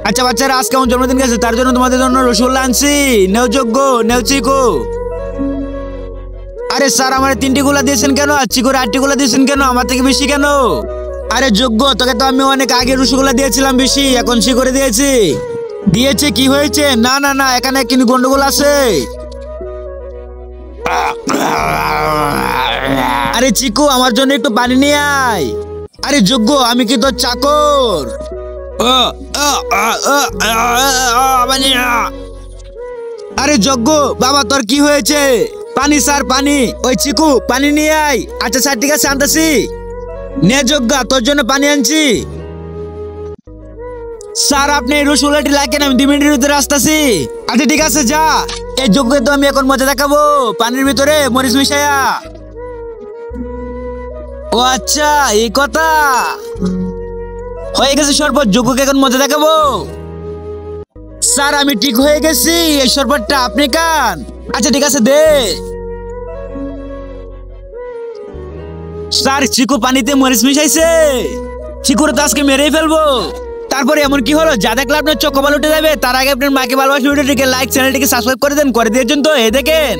আচ্ছা বাচ্চারা, আজকে আমার জন্মদিন গেছে, তার জন্য তোমাদের জন্য রসগোল্লা আনছি। নেও যোগ্য, নেও চিকু। আরে স্যার, আমার 3টি গোলা দিয়েছেন কেন? আর চিকুর 8টি গোলা দিয়েছেন কেন? আমার থেকে বেশি কেন? আরে যোগ্য, তোকে তো আমি অনেক আগে রসগোল্লা দিয়েছিলাম বেশি, এখন সি করে দিয়েছি। দিয়েছে কি হয়েছে? না না না, এখানে কিন্তু গন্ডগোল আছে। আরে চিকু, আমার জন্য একটু পানি নিয়ে আয়। আরে যোগ্য, আমি কি তোর চাকর? আরে যোগ্য বাবা, তোর কি হয়েছে? পানি স্যার, পানি। ওই চিকু, পানি নিয়ে আয়। আচ্ছা স্যার, ঠিক আছে, আনতেছি। নে যোগ্যা, তোর জন্য পানি আনছি। স্যার, আপনি এই রসগোল্লাটি লাগেন, আমি 2 মিনিটের ভিতরে আসতেছি। আচ্ছা ঠিক আছে, যা। এই যোগ্য তো আমি এখন মজা দেখাবো, পানির ভিতরে মরিচ মিশাইয়া। ও আচ্ছা, এই কথা। হয়ে গেছে শরবত, যোগ্যকে এখন মজা দেখাবো। স্যার, আমি ঠিক হয়ে গেছি, এই শরবতটা আপনি খান। আচ্ছা ঠিক আছে, দে। স্যার, চিকু পানিতে মরিচ মিশাইছে। চিকুরে তো আজকে মেরেই ফেলবো। তারপরে এমন কি হলো? যা দেখলে আপনার চোখ কপাল উঠে যাবে। তার আগে আপনার মাকে ভালোবাসা ভিডিওটিকে লাইক, চ্যানেলটিকে সাবস্ক্রাইব করে দেন। করে দিয়েছেন তো? এই দেখেন।